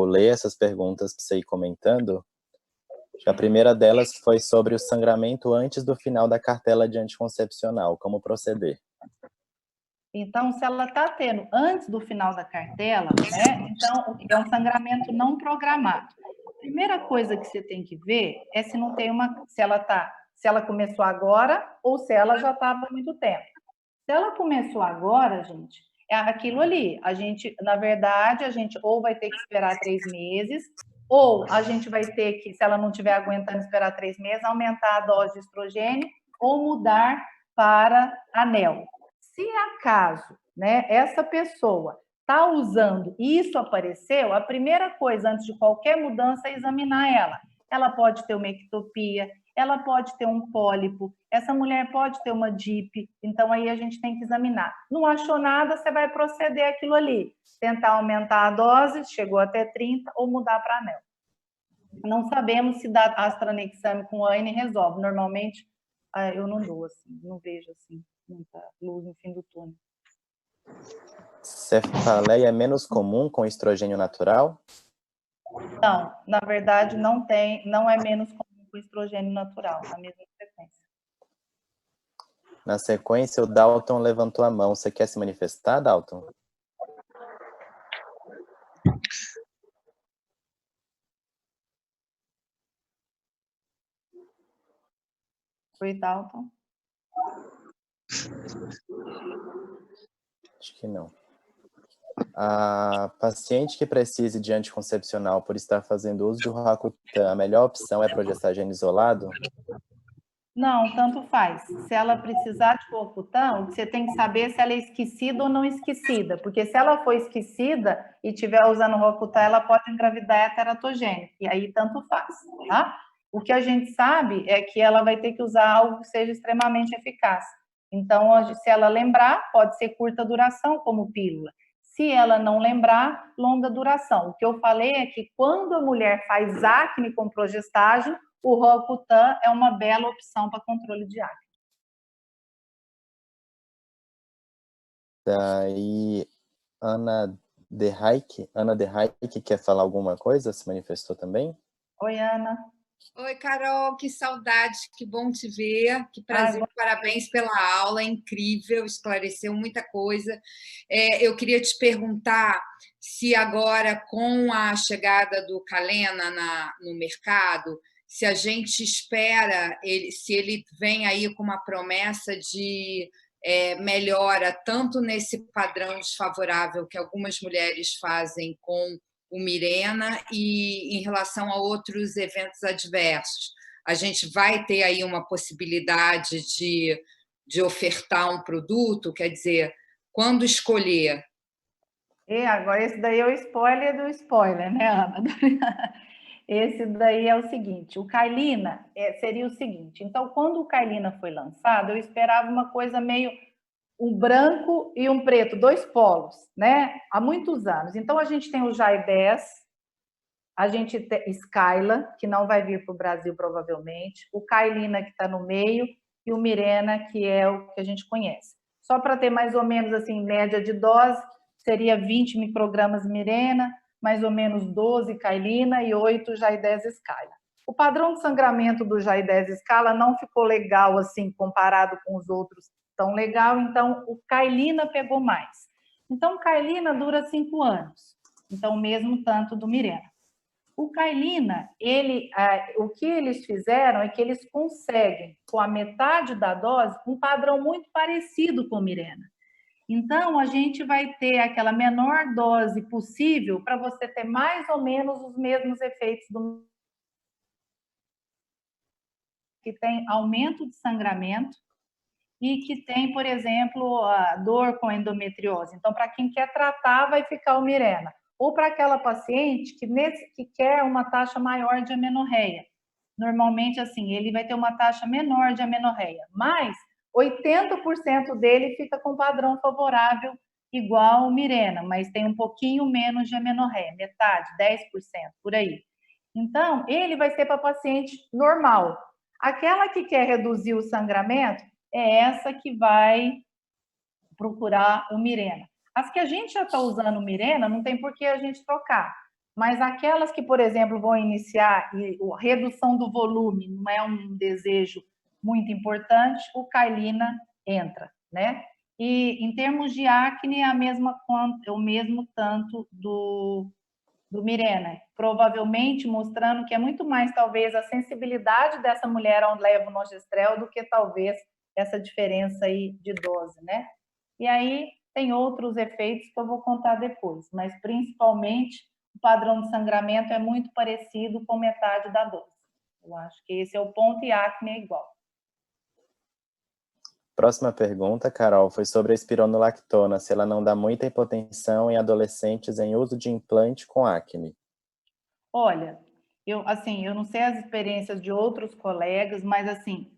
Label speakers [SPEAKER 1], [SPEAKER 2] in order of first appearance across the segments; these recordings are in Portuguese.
[SPEAKER 1] ler essas perguntas para você ir comentando. Acho que a primeira delas foi sobre o sangramento antes do final da cartela de anticoncepcional, como proceder.
[SPEAKER 2] Então, se ela está tendo antes do final da cartela, né? Então, é um sangramento não programado. A primeira coisa que você tem que ver é se não tem se ela começou agora ou se ela já estava há muito tempo. Se ela começou agora, gente, é aquilo ali. Na verdade, a gente ou vai ter que esperar 3 meses, ou a gente vai ter que, se ela não estiver aguentando esperar 3 meses, aumentar a dose de estrogênio ou mudar para anel. Se acaso, né, essa pessoa está usando e isso apareceu, a primeira coisa antes de qualquer mudança é examinar ela. Ela pode ter uma ectopia, ela pode ter um pólipo, essa mulher pode ter uma DIP, então aí a gente tem que examinar. Não achou nada, você vai proceder aquilo ali, tentar aumentar a dose, chegou até 30, ou mudar para anel. Não sabemos se dar AstraNexame com AINE resolve. Normalmente, eu não dou assim, não vejo assim muita luz no fim do túnel.
[SPEAKER 1] Cefaleia é menos comum com estrogênio natural?
[SPEAKER 2] Não, na verdade não é menos comum com estrogênio natural, na mesma frequência.
[SPEAKER 1] Na sequência, o Dalton levantou a mão. Você quer se manifestar, Dalton?
[SPEAKER 2] Oi, Dalton.
[SPEAKER 1] Acho que não. A paciente que precise de anticoncepcional por estar fazendo uso de Roacutan, a melhor opção é progestagena isolado?
[SPEAKER 2] Não, tanto faz. Se ela precisar de Roacutan, o que você tem que saber é se ela é esquecida ou não esquecida, porque se ela for esquecida e estiver usando Roacutan, ela pode engravidar teratogênico, e aí tanto faz, tá? O que a gente sabe é que ela vai ter que usar algo que seja extremamente eficaz. Então, se ela lembrar, pode ser curta duração, como pílula. Se ela não lembrar, longa duração. O que eu falei é que quando a mulher faz acne com progestágeno, o Roacutan é uma bela opção para controle de acne.
[SPEAKER 1] Daí, Ana de Hayek quer falar alguma coisa? Se manifestou também?
[SPEAKER 2] Oi, Ana.
[SPEAKER 3] Oi, Carol, que saudade, que bom te ver, que prazer, parabéns pela aula, é incrível, esclareceu muita coisa. Eu queria te perguntar se agora, com a chegada do Calena no mercado, se a gente espera, se ele vem aí com uma promessa de melhora, tanto nesse padrão desfavorável que algumas mulheres fazem com o Mirena e em relação a outros eventos adversos. A gente vai ter aí uma possibilidade de ofertar um produto, quer dizer, quando escolher?
[SPEAKER 2] Agora esse daí é o spoiler do spoiler, né, Ana? Esse daí é o seguinte, o Cailina seria o seguinte, então quando o Cailina foi lançado, eu esperava uma coisa meio um branco e um preto, 2 polos, né? Há muitos anos. Então, a gente tem o Jai 10, a gente tem Skyla, que não vai vir para o Brasil provavelmente, o Cailina, que está no meio, e o Mirena, que é o que a gente conhece. Só para ter mais ou menos, assim, média de dose, seria 20 microgramas Mirena, mais ou menos 12 Cailina e 8 Jai 10 Skyla. O padrão de sangramento do Jai 10 Scala não ficou legal, assim, comparado com os outros tão legal, então o Cailina pegou mais. Então, o Cailina dura 5 anos, então mesmo tanto do Mirena. O Cailina, o que eles fizeram é que eles conseguem, com a metade da dose, um padrão muito parecido com o Mirena. Então, a gente vai ter aquela menor dose possível para você ter mais ou menos os mesmos efeitos do que tem aumento de sangramento, e que tem, por exemplo, a dor com endometriose. Então, para quem quer tratar, vai ficar o Mirena. Ou para aquela paciente que quer uma taxa maior de amenorreia. Normalmente, assim, ele vai ter uma taxa menor de amenorreia, mas 80% dele fica com padrão favorável igual o Mirena, mas tem um pouquinho menos de amenorreia, metade, 10%, por aí. Então, ele vai ser para paciente normal. Aquela que quer reduzir o sangramento, é essa que vai procurar o Mirena. As que a gente já está usando o Mirena, não tem por que a gente trocar. Mas aquelas que, por exemplo, vão iniciar e a redução do volume não é um desejo muito importante, o Cailina entra, né? E em termos de acne, é o mesmo tanto do Mirena, provavelmente mostrando que é muito mais, talvez, a sensibilidade dessa mulher ao levonorgestrel do que, talvez, essa diferença aí de dose, né? E aí tem outros efeitos que eu vou contar depois, mas, principalmente, o padrão de sangramento é muito parecido com metade da dose. Eu acho que esse é o ponto e a acne é igual.
[SPEAKER 1] Próxima pergunta, Carol, foi sobre a espironolactona, se ela não dá muita hipotensão em adolescentes em uso de implante com acne.
[SPEAKER 2] Olha, eu não sei as experiências de outros colegas, mas assim,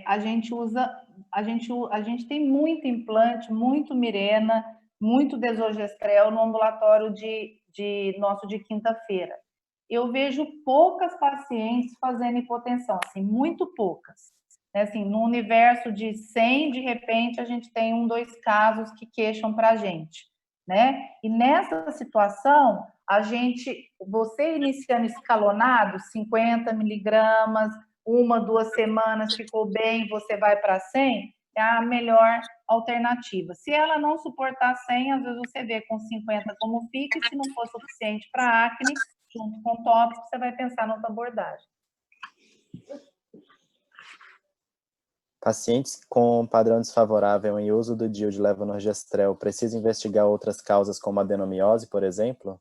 [SPEAKER 2] a gente tem muito implante, muito Mirena, muito desogestrel no ambulatório nosso de quinta-feira. Eu vejo poucas pacientes fazendo hipotensão, assim, muito poucas. Assim, no universo de 100, de repente, a gente tem 1, 2 casos que queixam para a gente, né? E nessa situação, você iniciando escalonado, 50 miligramas, 1, 2 semanas ficou bem, você vai para 100, é a melhor alternativa. Se ela não suportar 100, às vezes você vê com 50 como fica, e se não for suficiente para acne, junto com o tópico, você vai pensar noutra abordagem.
[SPEAKER 1] Pacientes com padrão desfavorável em uso do DIU de levonorgestrel precisam investigar outras causas como adenomiose, por exemplo?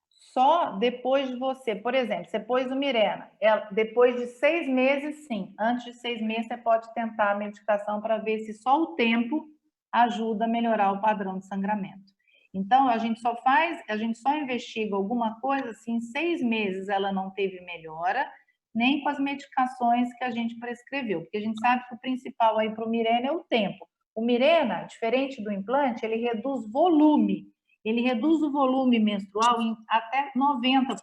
[SPEAKER 2] Só depois de você, por exemplo, você pôs o Mirena, depois de 6 meses, sim. Antes de 6 meses, você pode tentar a medicação para ver se só o tempo ajuda a melhorar o padrão de sangramento. Então, a gente só investiga alguma coisa se em 6 meses ela não teve melhora, nem com as medicações que a gente prescreveu, porque a gente sabe que o principal aí para o Mirena é o tempo. O Mirena, diferente do implante, ele reduz volume. Ele reduz o volume menstrual em até 90%.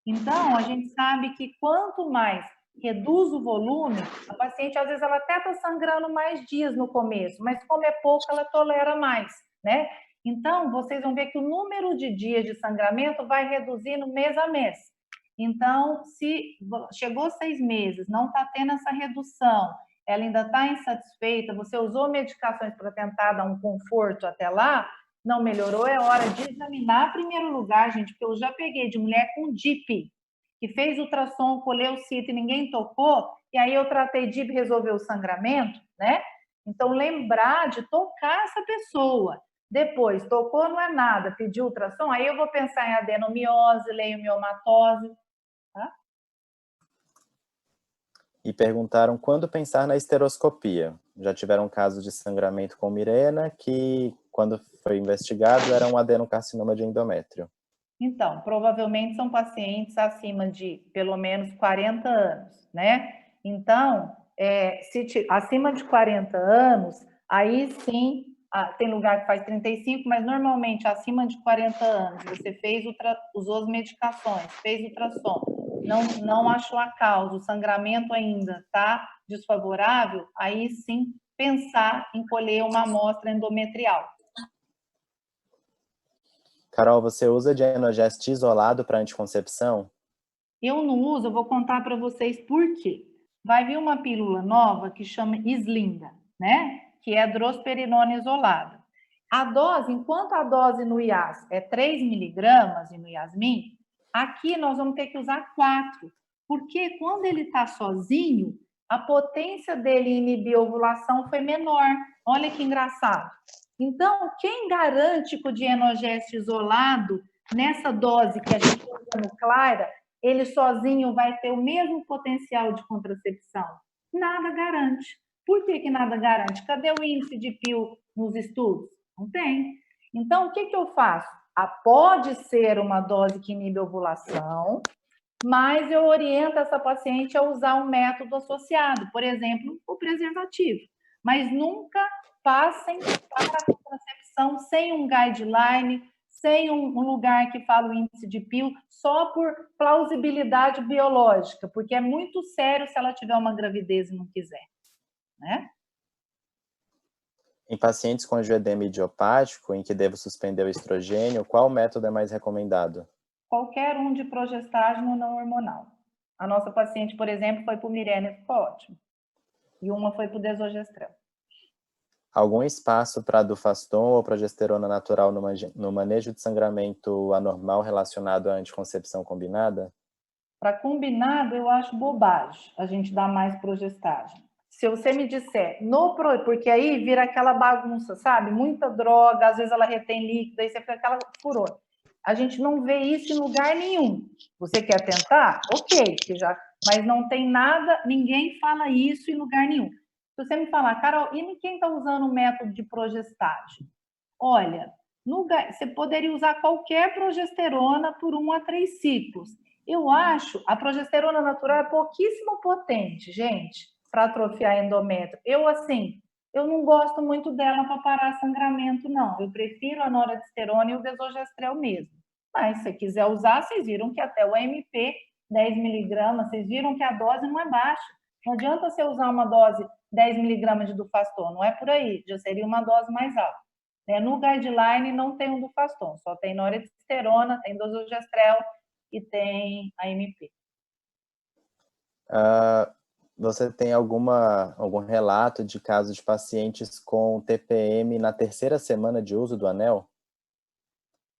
[SPEAKER 2] Então, a gente sabe que quanto mais reduz o volume, a paciente, às vezes, ela até está sangrando mais dias no começo, mas como é pouco, ela tolera mais, né? Então, vocês vão ver que o número de dias de sangramento vai reduzindo mês a mês. Então, se chegou 6 meses, não está tendo essa redução, ela ainda está insatisfeita, você usou medicações para tentar dar um conforto até lá, não melhorou, é hora de examinar em primeiro lugar, gente, porque eu já peguei de mulher com DIP, que fez ultrassom, colheu o cito e ninguém tocou, e aí eu tratei DIP e resolveu o sangramento, né? Então, lembrar de tocar essa pessoa. Depois, tocou, não é nada, pediu ultrassom, aí eu vou pensar em adenomiose, leiomiomatose, tá?
[SPEAKER 1] E perguntaram quando pensar na esteroscopia. Já tiveram casos de sangramento com Mirena que, quando foi investigado, era um adenocarcinoma de endométrio.
[SPEAKER 2] Então, provavelmente são pacientes acima de pelo menos 40 anos, né? Então, acima de 40 anos, aí sim, tem lugar que faz 35, mas normalmente acima de 40 anos, você usou as medicações, fez ultrassom, não achou a causa, o sangramento ainda está desfavorável, aí sim pensar em colher uma amostra endometrial.
[SPEAKER 1] Carol, você usa Dienogest isolado para anticoncepção?
[SPEAKER 2] Eu não uso, eu vou contar para vocês por quê. Vai vir uma pílula nova que chama Islinda, né? Que é drosperinona isolada. A dose, enquanto a dose no IAS é 3 miligramas e no Yasmin, aqui nós vamos ter que usar 4, porque quando ele está sozinho, a potência dele inibir a ovulação foi menor. Olha que engraçado. Então, quem garante que o Dienogest isolado, nessa dose que a gente usa no Clara, ele sozinho vai ter o mesmo potencial de contracepção? Nada garante. Por que nada garante? Cadê o índice de PIL nos estudos? Não tem. Então, o que eu faço? Pode ser uma dose que inibe a ovulação, mas eu oriento essa paciente a usar um método associado, por exemplo, o preservativo. Mas nunca passem para a contracepção sem um guideline, sem um lugar que fala o índice de PIL, só por plausibilidade biológica, porque é muito sério se ela tiver uma gravidez e não quiser, né?
[SPEAKER 1] Em pacientes com angioedema idiopático, em que devo suspender o estrogênio, qual método é mais recomendado?
[SPEAKER 2] qualquer um de progestágeno não hormonal. A nossa paciente, por exemplo, foi para o Mirena e ficou ótimo. E uma foi para o desogestrel.
[SPEAKER 1] Algum espaço para Dufaston ou progesterona natural no manejo de sangramento anormal relacionado à anticoncepção combinada?
[SPEAKER 2] Para combinado, eu acho bobagem a gente dar mais progestágeno. Se você me disser, porque aí vira aquela bagunça, sabe? Muita droga, às vezes ela retém líquido, aí você fica aquela furor. A gente não vê isso em lugar nenhum. Você quer tentar? Ok, mas não tem nada, ninguém fala isso em lugar nenhum. Se você me falar, Carol, e quem está usando o método de progestágeno? Olha, você poderia usar qualquer progesterona por 1 a 3 ciclos. Eu acho a progesterona natural é pouquíssimo potente, gente, para atrofiar endométrio. Eu não gosto muito dela para parar sangramento, não. Eu prefiro a noradisтерona e o desogestrel mesmo. Mas se você quiser usar, vocês viram que até o AMP, 10 miligramas, vocês viram que a dose não é baixa. Não adianta você usar uma dose 10 miligramas de Dufaston, não é por aí, já seria uma dose mais alta. No guideline não tem um Dufaston, só tem noradisтерona, tem desogestrel e tem AMP.
[SPEAKER 1] Você tem algum relato de casos de pacientes com TPM na 3ª semana de uso do anel?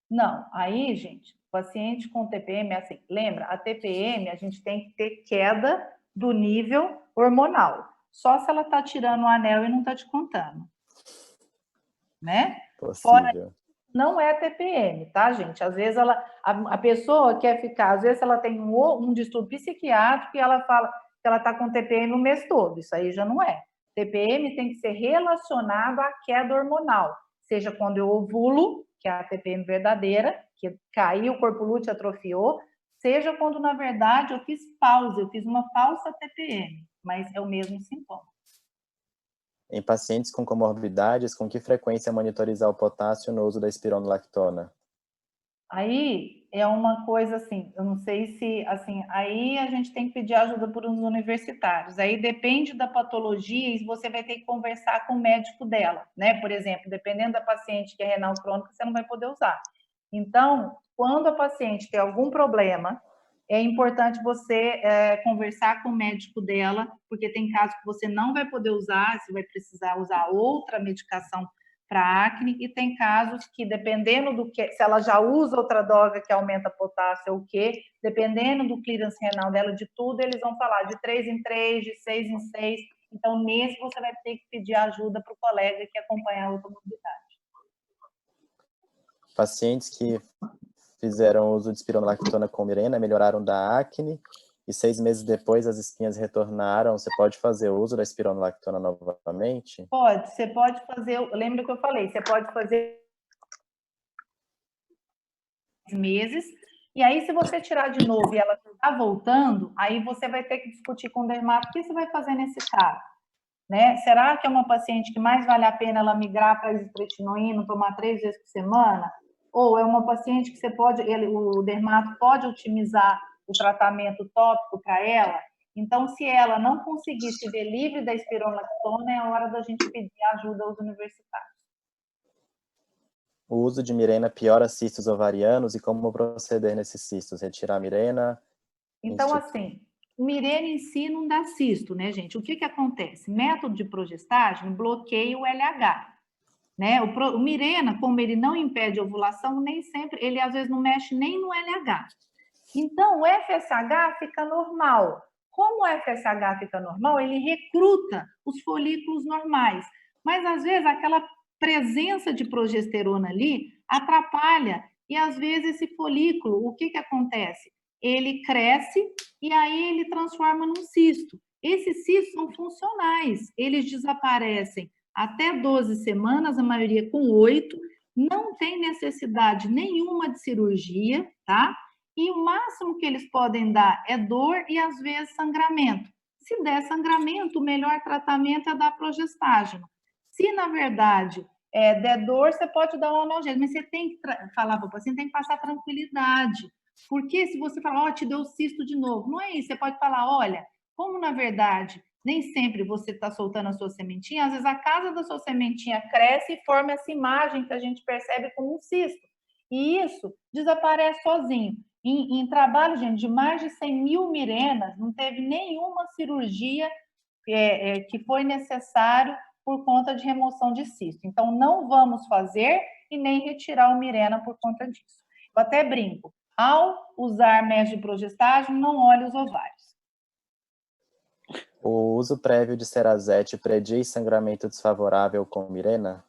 [SPEAKER 2] Não, aí, gente, paciente com TPM, assim, lembra, a TPM a gente tem que ter queda do nível hormonal. Só se ela está tirando o anel e não está te contando. Né?
[SPEAKER 1] Possível.
[SPEAKER 2] Fora, não é TPM, tá, gente? Às vezes a pessoa quer ficar, às vezes ela tem um distúrbio psiquiátrico e ela fala que ela está com TPM o mês todo. Isso aí já não é. TPM tem que ser relacionado à queda hormonal, seja quando eu ovulo, que é a TPM verdadeira, que caiu, o corpo lúteo atrofiou, seja quando, na verdade, eu fiz pausa, eu fiz uma falsa TPM, mas é o mesmo sintoma.
[SPEAKER 1] Em pacientes com comorbidades, com que frequência monitorizar o potássio no uso da espironolactona?
[SPEAKER 2] Aí é uma coisa assim, eu não sei se, assim, aí a gente tem que pedir ajuda por uns universitários. Aí depende da patologia e você vai ter que conversar com o médico dela, né? Por exemplo, dependendo da paciente que é renal crônica, você não vai poder usar. Então, quando a paciente tem algum problema, é importante você conversar com o médico dela, porque tem casos que você não vai poder usar, você vai precisar usar outra medicação para acne, e tem casos que, dependendo do que, se ela já usa outra droga que aumenta potássio ou o quê, dependendo do clearance renal dela, de tudo, eles vão falar de 3 em 3, de 6 em 6. Então, nesse, você vai ter que pedir ajuda para o colega que acompanha a outra mobilidade.
[SPEAKER 1] Pacientes que fizeram uso de espironolactona com Mirena melhoraram da acne e 6 meses depois as espinhas retornaram. Você pode fazer uso da espironolactona novamente?
[SPEAKER 2] Pode, você pode fazer, lembra que eu falei, você pode fazer meses, e aí se você tirar de novo e ela está voltando, aí você vai ter que discutir com o dermato o que você vai fazer nesse caso. Né? Será que é uma paciente que mais vale a pena ela migrar para isotretinoína, tomar 3 vezes por semana? Ou é uma paciente que o dermato pode otimizar o tratamento tópico para ela? Então, se ela não conseguir se ver livre da espironolactona, é hora da gente pedir ajuda aos universitários.
[SPEAKER 1] O uso de Mirena piora cistos ovarianos e como proceder nesses cistos? Retirar a Mirena?
[SPEAKER 2] Então, assim, o Mirena em si não dá cisto, né, gente? O que acontece? Método de progestágeno bloqueia o LH. Né? O Mirena, como ele não impede a ovulação, nem sempre, ele às vezes não mexe nem no LH. Então, o FSH fica normal. Como o FSH fica normal, ele recruta os folículos normais. Mas, às vezes, aquela presença de progesterona ali atrapalha. E, às vezes, esse folículo, o que acontece? Ele cresce e aí ele transforma num cisto. Esses cistos são funcionais, eles desaparecem até 12 semanas, a maioria com 8, não tem necessidade nenhuma de cirurgia, tá? E o máximo que eles podem dar é dor e, às vezes, sangramento. Se der sangramento, o melhor tratamento é dar progestágeno. Se, na verdade, der dor, você pode dar um analgésico, mas você tem que falar para o paciente, tem que passar tranquilidade. Porque se você falar, te deu cisto de novo, não é isso. Você pode falar, olha, como, na verdade, nem sempre você está soltando a sua sementinha, às vezes a casa da sua sementinha cresce e forma essa imagem que a gente percebe como um cisto. E isso desaparece sozinho. Em trabalho, gente, de mais de 100 mil Mirenas, não teve nenhuma cirurgia que foi necessário por conta de remoção de cisto. Então, não vamos fazer e nem retirar o Mirena por conta disso. Eu até brinco, ao usar método de progestágeno, não olhe os ovários.
[SPEAKER 1] O uso prévio de Cerazete prediz sangramento desfavorável com Mirena?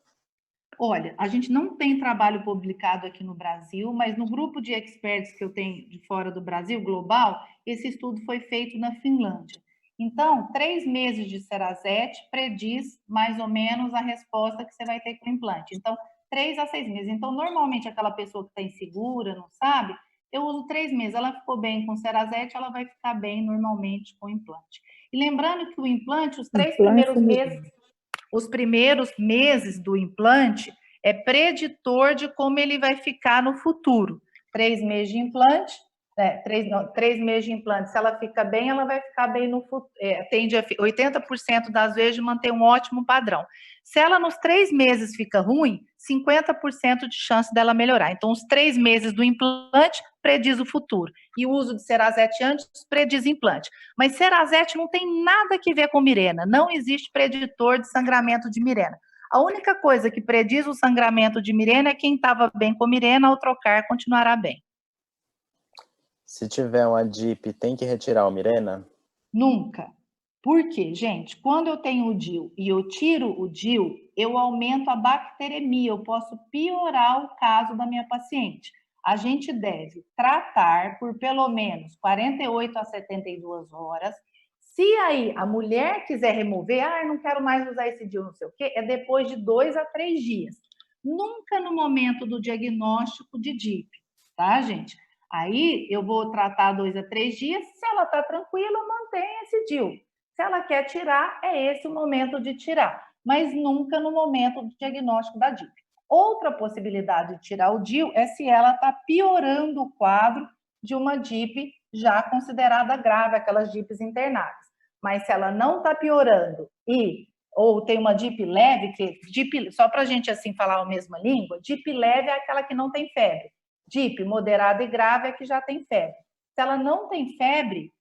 [SPEAKER 2] Olha, a gente não tem trabalho publicado aqui no Brasil, mas no grupo de experts que eu tenho de fora do Brasil, global, esse estudo foi feito na Finlândia. Então, 3 meses de Cerazete prediz mais ou menos a resposta que você vai ter com o implante. Então, 3 a 6 meses. Então, normalmente, aquela pessoa que está insegura, não sabe, eu uso 3 meses. Ela ficou bem com Cerazete, ela vai ficar bem normalmente com o implante. E lembrando que o implante, os 3 primeiros meses... Os primeiros meses do implante é preditor de como ele vai ficar no futuro. 3 meses de implante, 3 meses de implante, se ela fica bem, ela vai ficar bem no futuro. Tende a 80% das vezes de manter um ótimo padrão. Se ela nos 3 meses fica ruim, 50% de chance dela melhorar. Então, os 3 meses do implante prediz o futuro. E o uso de Cerazete antes prediz implante. Mas Cerazete não tem nada que ver com Mirena. Não existe preditor de sangramento de Mirena. A única coisa que prediz o sangramento de Mirena é quem estava bem com Mirena, ao trocar, continuará bem.
[SPEAKER 1] Se tiver uma DIP, tem que retirar o Mirena?
[SPEAKER 2] Nunca. Por quê, gente? Quando eu tenho o DIU e eu tiro o DIU, eu aumento a bacteremia, eu posso piorar o caso da minha paciente. A gente deve tratar por pelo menos 48 a 72 horas. Se aí a mulher quiser remover, não quero mais usar esse DIU, não sei o quê, é depois de 2 a 3 dias. Nunca no momento do diagnóstico de DIP, tá, gente? Aí eu vou tratar 2 a 3 dias, se ela está tranquila, mantém esse DIU. Se ela quer tirar, é esse o momento de tirar, mas nunca no momento do diagnóstico da DIP. Outra possibilidade de tirar o DIU é se ela está piorando o quadro de uma DIP já considerada grave, aquelas DIPs internadas. Mas se ela não está piorando ou tem uma DIP leve, só para a gente assim falar a mesma língua, DIP leve é aquela que não tem febre. DIP moderada e grave é que já tem febre. Se ela não tem febre,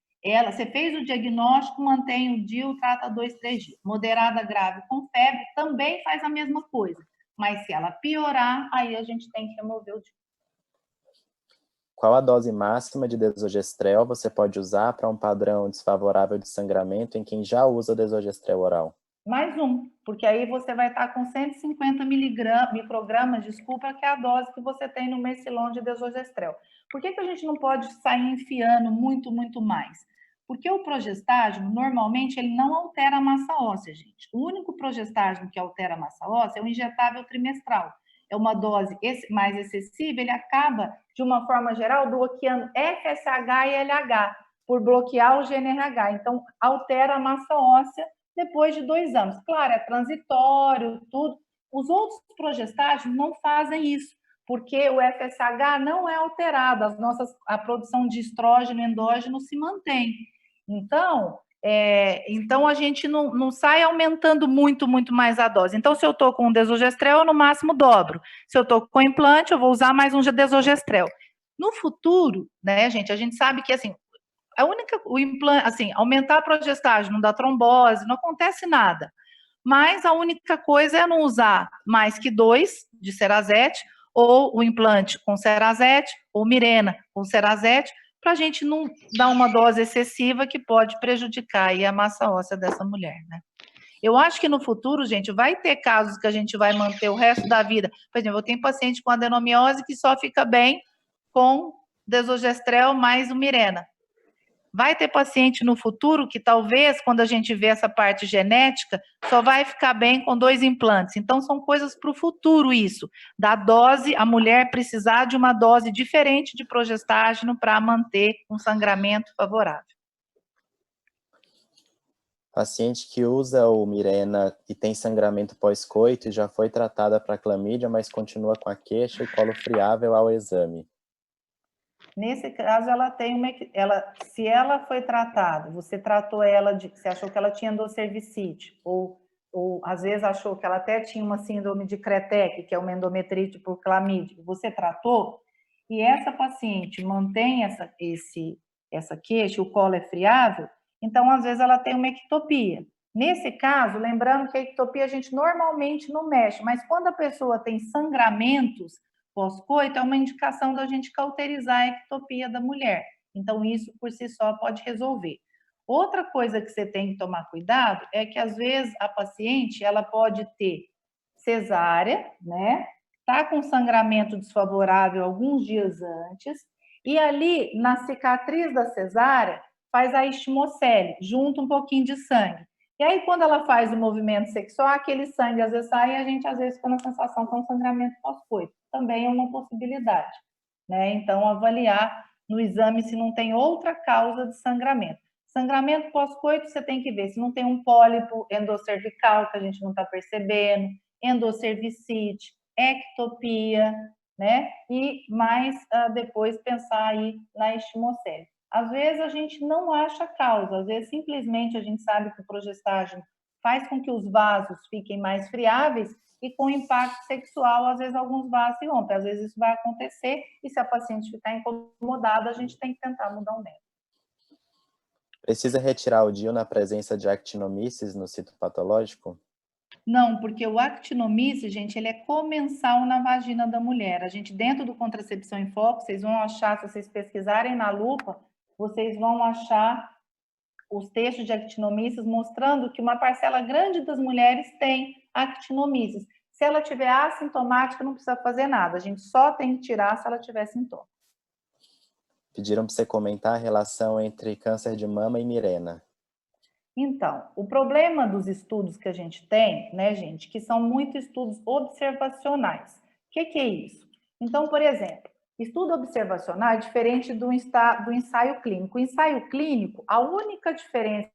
[SPEAKER 2] você fez o diagnóstico, mantém o DIU, trata 2, 3 dias. Moderada, grave com febre também faz a mesma coisa. Mas se ela piorar, aí a gente tem que remover o DIU.
[SPEAKER 1] Qual a dose máxima de desogestrel você pode usar para um padrão desfavorável de sangramento em quem já usa desogestrel oral?
[SPEAKER 2] Mais um, porque aí você vai estar com 150 microgramas, desculpa, que é a dose que você tem no Mercilon de desogestrel. Por que a gente não pode sair enfiando muito mais? Porque o progestágeno, normalmente, ele não altera a massa óssea, gente. O único progestágeno que altera a massa óssea é o injetável trimestral. É uma dose mais excessiva, ele acaba, de uma forma geral, bloqueando FSH e LH, por bloquear o GNRH. Então, altera a massa óssea depois de 2 anos. Claro, é transitório, tudo. Os outros progestágenos não fazem isso, porque o FSH não é alterado, a produção de estrógeno endógeno se mantém. Então a gente não sai aumentando muito mais a dose. Então, se eu estou com desogestrel, eu no máximo dobro. Se eu estou com implante, eu vou usar mais um desogestrel. No futuro, né, gente, a gente sabe que, assim, o implante, assim, aumentar a progestágeno, não dá trombose, não acontece nada. Mas a única coisa é não usar mais que 2 de Cerazete, ou o implante com Cerazete, ou Mirena com Cerazete, para a gente não dar uma dose excessiva que pode prejudicar aí a massa óssea dessa mulher, né? Eu acho que no futuro, gente, vai ter casos que a gente vai manter o resto da vida. Por exemplo, eu tenho paciente com adenomiose que só fica bem com desogestrel mais o Mirena. Vai ter paciente no futuro que talvez, quando a gente vê essa parte genética, só vai ficar bem com 2 implantes. Então, são coisas para o futuro isso. Da dose, a mulher precisar de uma dose diferente de progestágeno para manter um sangramento favorável.
[SPEAKER 1] Paciente que usa o Mirena e tem sangramento pós-coito e já foi tratada para clamídia, mas continua com a queixa e colo friável ao exame.
[SPEAKER 2] Nesse caso, se ela foi tratada, você tratou ela, você achou que ela tinha endocervicite, ou às vezes achou que ela até tinha uma síndrome de Kretec, que é uma endometrite por clamídia, você tratou, e essa paciente mantém essa queixa, o colo é friável, então, às vezes, ela tem uma ectopia. Nesse caso, lembrando que a ectopia a gente normalmente não mexe, mas quando a pessoa tem sangramentos pós-coito, é uma indicação da gente cauterizar a ectopia da mulher. Então, isso por si só pode resolver. Outra coisa que você tem que tomar cuidado é que, às vezes, a paciente ela pode ter cesárea, né? Tá com sangramento desfavorável alguns dias antes, e ali, na cicatriz da cesárea, faz a estimocele, junta um pouquinho de sangue. E aí, quando ela faz o movimento sexual, aquele sangue às vezes sai e a gente às vezes fica na sensação que é um sangramento pós-coito. Também é uma possibilidade, né? Então, avaliar no exame se não tem outra causa de sangramento. Sangramento pós-coito, você tem que ver se não tem um pólipo endocervical que a gente não está percebendo, endocervicite, ectopia, né? E mais depois pensar aí na estimocele. Às vezes a gente não acha causa, às vezes simplesmente a gente sabe que o progestágeno faz com que os vasos fiquem mais friáveis e com impacto sexual, às vezes alguns vasos se rompem. Às vezes isso vai acontecer e se a paciente ficar incomodada, a gente tem que tentar mudar o método.
[SPEAKER 1] Precisa retirar o DIU na presença de actinomyces no citopatológico?
[SPEAKER 2] Não, porque o actinomyces, gente, ele é comensal na vagina da mulher. A gente, dentro do Contracepção em Foco, vocês vão achar, se vocês pesquisarem na lupa, vocês vão achar os textos de actinomyces mostrando que uma parcela grande das mulheres tem actinomyces. Se ela tiver assintomática, não precisa fazer nada. A gente só tem que tirar se ela tiver sintoma.
[SPEAKER 1] Pediram para você comentar a relação entre câncer de mama e Mirena.
[SPEAKER 2] Então, o problema dos estudos que a gente tem, né, gente, que são muitos estudos observacionais. O que é isso? Então, por exemplo, estudo observacional é diferente do ensaio clínico. O ensaio clínico, a única diferença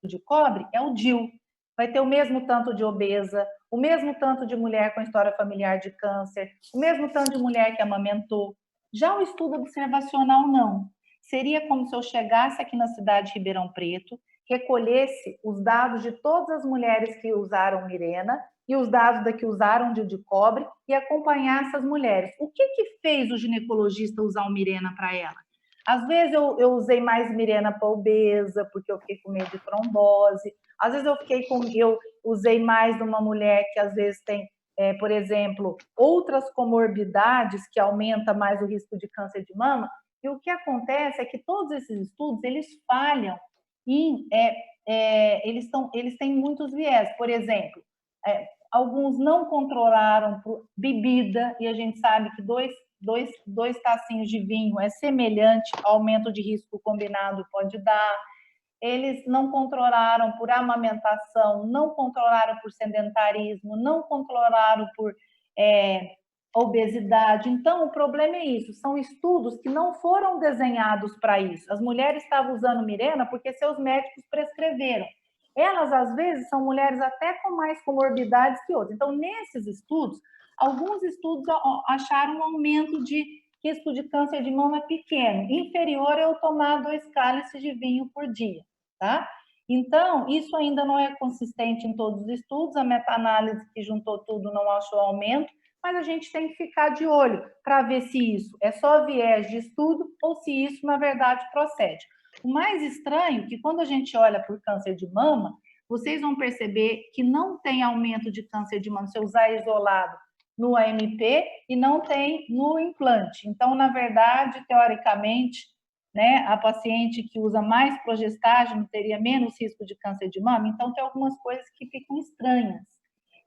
[SPEAKER 2] de cobre é o DIU. Vai ter o mesmo tanto de obesa, o mesmo tanto de mulher com história familiar de câncer, o mesmo tanto de mulher que amamentou. Já o estudo observacional, não. Seria como se eu chegasse aqui na cidade de Ribeirão Preto, recolhesse os dados de todas as mulheres que usaram Mirena e os dados da que usaram de cobre e acompanhar essas mulheres. O que fez o ginecologista usar o Mirena para ela? Às vezes eu usei mais Mirena para obesa, porque eu fiquei com medo de trombose. Às vezes eu usei mais numa mulher que às vezes tem, por exemplo, outras comorbidades que aumentam mais o risco de câncer de mama. E o que acontece é que todos esses estudos, eles falham em... eles têm muitos viés. Por exemplo, alguns não controlaram por bebida, e a gente sabe que dois tacinhos de vinho é semelhante ao aumento de risco combinado pode dar. Eles não controlaram por amamentação, não controlaram por sedentarismo, não controlaram por obesidade. Então, o problema é isso, são estudos que não foram desenhados para isso. As mulheres estavam usando Mirena porque seus médicos prescreveram. Elas, às vezes, são mulheres até com mais comorbidades que outras. Então, nesses estudos, alguns estudos acharam um aumento de risco de câncer de mama pequeno, inferior a eu tomar 2 cálices de vinho por dia, tá? Então, isso ainda não é consistente em todos os estudos, a meta-análise que juntou tudo não achou aumento, mas a gente tem que ficar de olho para ver se isso é só viés de estudo ou se isso, na verdade, procede. O mais estranho é que quando a gente olha por câncer de mama, vocês vão perceber que não tem aumento de câncer de mama se eu usar isolado no AMP e não tem no implante. Então, na verdade, teoricamente, né, a paciente que usa mais progestágeno teria menos risco de câncer de mama. Então, tem algumas coisas que ficam estranhas.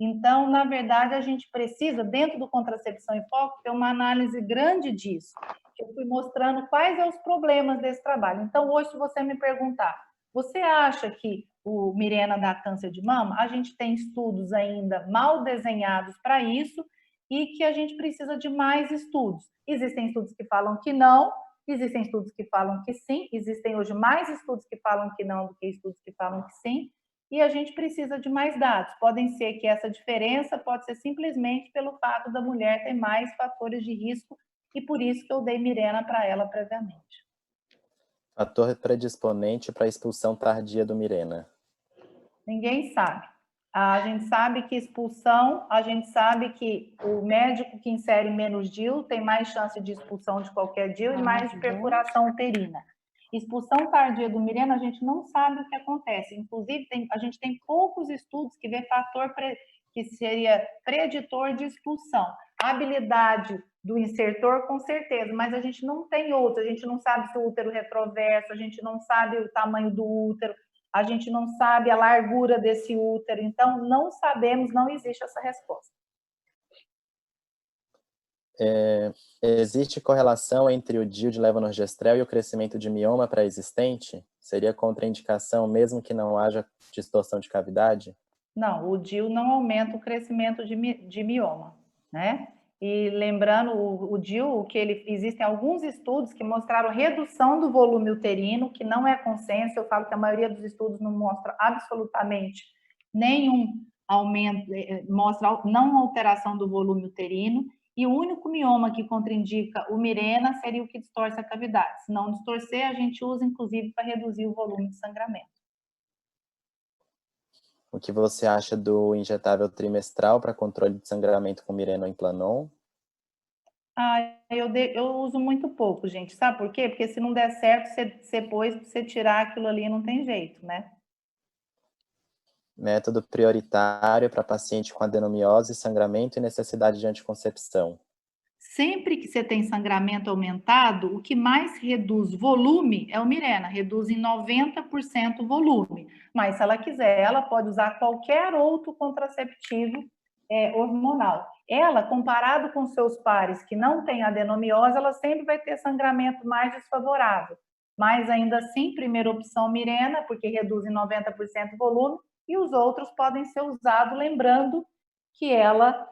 [SPEAKER 2] Então, na verdade, a gente precisa, dentro do Contracepção em Foco, ter uma análise grande disso. Eu fui mostrando quais são os problemas desse trabalho. Então, hoje, se você me perguntar, você acha que o Mirena dá câncer de mama? A gente tem estudos ainda mal desenhados para isso e que a gente precisa de mais estudos. Existem estudos que falam que não, existem estudos que falam que sim, existem hoje mais estudos que falam que não do que estudos que falam que sim, e a gente precisa de mais dados. Podem ser que essa diferença pode ser simplesmente pelo fato da mulher ter mais fatores de risco e por isso que eu dei Mirena para ela previamente.
[SPEAKER 1] Fator predisponente para a expulsão tardia do Mirena?
[SPEAKER 2] Ninguém sabe. A gente sabe que expulsão, a gente sabe que o médico que insere menos DIU tem mais chance de expulsão de qualquer DIU e mais de perfuração uterina. Expulsão tardia do Mirena, a gente não sabe o que acontece. Inclusive, a gente tem poucos estudos que vê fator que seria preditor de expulsão. A habilidade do insertor, com certeza, mas a gente não tem outro. A gente não sabe se o útero retroverso, a gente não sabe o tamanho do útero, a gente não sabe a largura desse útero, então não sabemos, não existe essa resposta.
[SPEAKER 1] Existe correlação entre o DIU de levonorgestrel e o crescimento de mioma pré-existente? Seria contraindicação mesmo que não haja distorção de cavidade?
[SPEAKER 2] Não, o DIU não aumenta o crescimento de mioma, né? E lembrando, o DIU, existem alguns estudos que mostraram redução do volume uterino, que não é consenso. Eu falo que a maioria dos estudos não mostra absolutamente nenhum aumento, mostra não alteração do volume uterino. E o único mioma que contraindica o Mirena seria o que distorce a cavidade. Se não distorcer, a gente usa, inclusive, para reduzir o volume de sangramento.
[SPEAKER 1] O que você acha do injetável trimestral para controle de sangramento com Mirena ou Implanon?
[SPEAKER 2] Eu uso muito pouco, gente. Sabe por quê? Porque se não der certo, você pôs, você tirar aquilo ali, não tem jeito, né?
[SPEAKER 1] Método prioritário para paciente com adenomiose, sangramento e necessidade de anticoncepção.
[SPEAKER 2] Sempre que você tem sangramento aumentado, o que mais reduz volume é o Mirena, reduz em 90% o volume. Mas se ela quiser, ela pode usar qualquer outro contraceptivo hormonal. Ela, comparado com seus pares que não têm adenomiose, ela sempre vai ter sangramento mais desfavorável. Mas ainda assim, primeira opção Mirena, porque reduz em 90% o volume, e os outros podem ser usados, lembrando que ela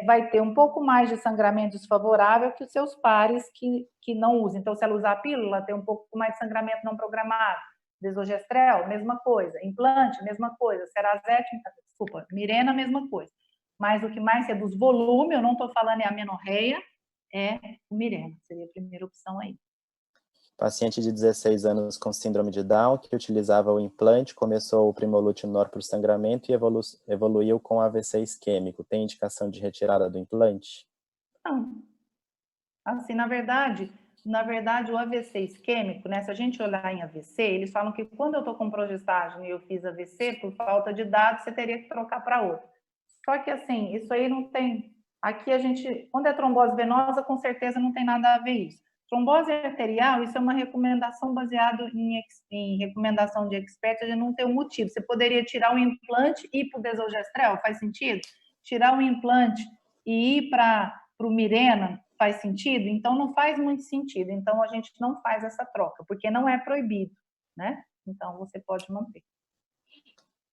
[SPEAKER 2] vai ter um pouco mais de sangramento desfavorável que os seus pares que não usam. Então, se ela usar a pílula, ela tem um pouco mais de sangramento não programado. Desogestrel, mesma coisa. Implante, mesma coisa. Cerazete, desculpa, Mirena, mesma coisa. Mas o que mais reduz volume, eu não estou falando é a menorreia, é o Mirena. Seria a primeira opção aí.
[SPEAKER 1] Paciente de 16 anos com síndrome de Down, que utilizava o implante, começou o Primolutinol por sangramento e evoluiu com AVC isquêmico. Tem indicação de retirada do implante?
[SPEAKER 2] Não. Assim, na verdade, o AVC isquêmico, né? Se a gente olhar em AVC, eles falam que quando eu estou com progestágeno e eu fiz AVC, por falta de dados, você teria que trocar para outro. Só que, assim, isso aí não tem... Aqui a gente... Quando é trombose venosa, com certeza não tem nada a ver isso. Trombose arterial, isso é uma recomendação baseada em recomendação de expert, a gente não tem um motivo. Você poderia tirar o implante e ir para o desogestrel, faz sentido? Tirar o implante e ir para o Mirena, faz sentido? Então, não faz muito sentido. Então, a gente não faz essa troca, porque não é proibido, né? Então, você pode manter.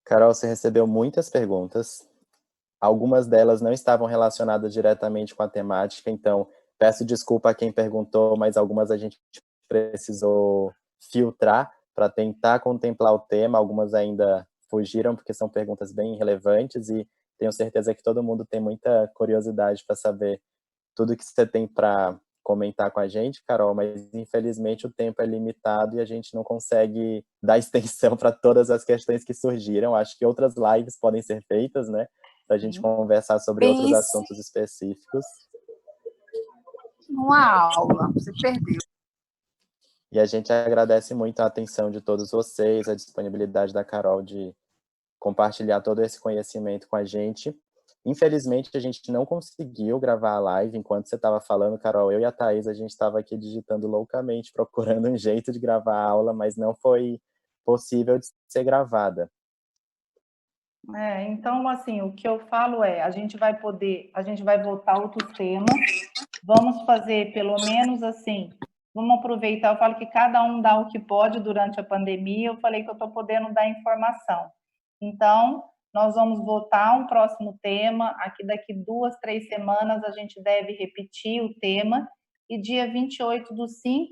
[SPEAKER 1] Carol, você recebeu muitas perguntas. Algumas delas não estavam relacionadas diretamente com a temática, então peço desculpa a quem perguntou, mas algumas a gente precisou filtrar para tentar contemplar o tema. Algumas ainda fugiram, porque são perguntas bem relevantes e tenho certeza que todo mundo tem muita curiosidade para saber tudo que você tem para comentar com a gente, Carol, mas infelizmente o tempo é limitado e a gente não consegue dar extensão para todas as questões que surgiram. Acho que outras lives podem ser feitas, né? Para a gente conversar sobre outros assuntos específicos.
[SPEAKER 3] Uma aula, você perdeu.
[SPEAKER 1] E a gente agradece muito a atenção de todos vocês, a disponibilidade da Carol de compartilhar todo esse conhecimento com a gente. Infelizmente, a gente não conseguiu gravar a live enquanto você estava falando, Carol. Eu e a Thaís, a gente estava aqui digitando loucamente, procurando um jeito de gravar a aula, mas não foi possível de ser gravada.
[SPEAKER 2] Então, assim, o que eu falo a gente vai voltar a outros temas, vamos fazer pelo menos assim, vamos aproveitar, eu falo que cada um dá o que pode durante a pandemia, eu falei que eu estou podendo dar informação. Então, nós vamos votar um próximo tema, aqui daqui 2, 3 semanas a gente deve repetir o tema, e dia 28/5,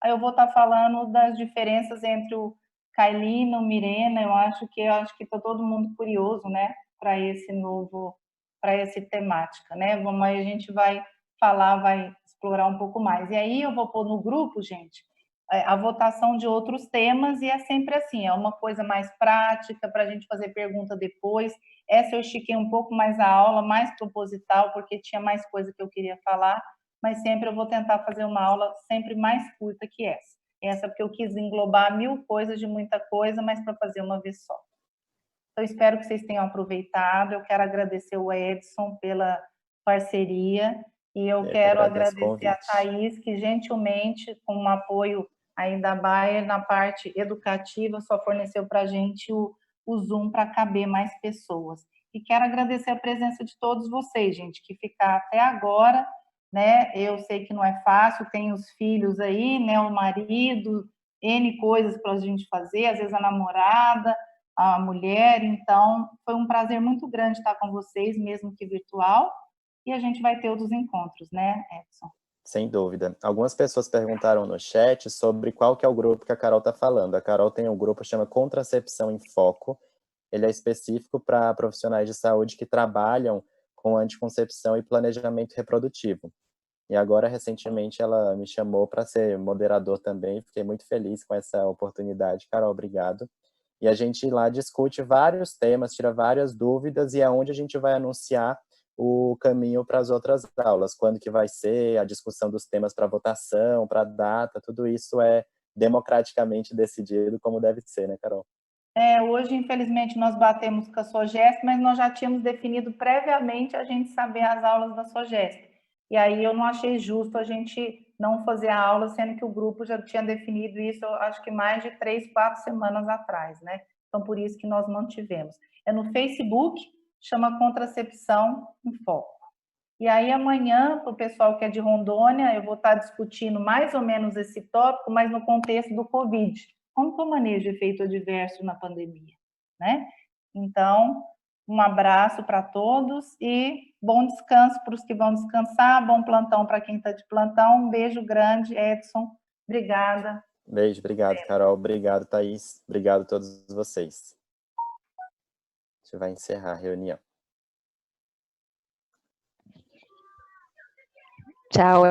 [SPEAKER 2] aí eu vou estar falando das diferenças entre o Kailina, o Mirena, eu acho que está todo mundo curioso, né, para essa temática, né? Aí a gente vai falar, vai explorar um pouco mais. E aí eu vou pôr no grupo, gente, a votação de outros temas, e é sempre assim, é uma coisa mais prática, para a gente fazer pergunta depois. Essa eu estiquei um pouco mais a aula, mais proposital, porque tinha mais coisa que eu queria falar, mas sempre eu vou tentar fazer uma aula sempre mais curta que essa. Essa porque eu quis englobar 1000 coisas de muita coisa, mas para fazer uma vez só. Eu espero que vocês tenham aproveitado, eu quero agradecer o Edson pela parceria, e eu quero agradecer a Thaís, que gentilmente, com um apoio aí da Bayer, na parte educativa, só forneceu para a gente o Zoom para caber mais pessoas. E quero agradecer a presença de todos vocês, gente, que ficar até agora, né? Eu sei que não é fácil, tem os filhos aí, né? O marido, N coisas para a gente fazer, às vezes a namorada, a mulher. Então, foi um prazer muito grande estar com vocês, mesmo que virtual, e a gente vai ter outros encontros, né, Edson?
[SPEAKER 1] Sem dúvida. Algumas pessoas perguntaram no chat sobre qual que é o grupo que a Carol está falando. A Carol tem um grupo que chama Contracepção em Foco. Ele é específico para profissionais de saúde que trabalham com anticoncepção e planejamento reprodutivo. E agora, recentemente, ela me chamou para ser moderador também. Fiquei muito feliz com essa oportunidade. Carol, obrigado. E a gente lá discute vários temas, tira várias dúvidas, e é onde a gente vai anunciar o caminho para as outras aulas, quando que vai ser, a discussão dos temas para votação, para data, tudo isso é democraticamente decidido como deve ser, né, Carol?
[SPEAKER 2] Hoje, infelizmente, nós batemos com a SOGESP, mas nós já tínhamos definido previamente a gente saber as aulas da SOGESP. E aí eu não achei justo a gente não fazer a aula, sendo que o grupo já tinha definido isso, eu acho que mais de 3, 4 semanas atrás, né? Então, por isso que nós mantivemos. É no Facebook, chama Contracepção em Foco. E aí amanhã, para o pessoal que é de Rondônia, eu vou estar discutindo mais ou menos esse tópico, mas no contexto do Covid. Como que eu manejo efeito adverso na pandemia, né? Então, um abraço para todos e bom descanso para os que vão descansar, bom plantão para quem está de plantão. Um beijo grande, Edson. Obrigada.
[SPEAKER 1] Beijo, obrigado, Carol. Obrigado, Thaís. Obrigado a todos vocês. A gente vai encerrar a reunião.
[SPEAKER 4] Tchau.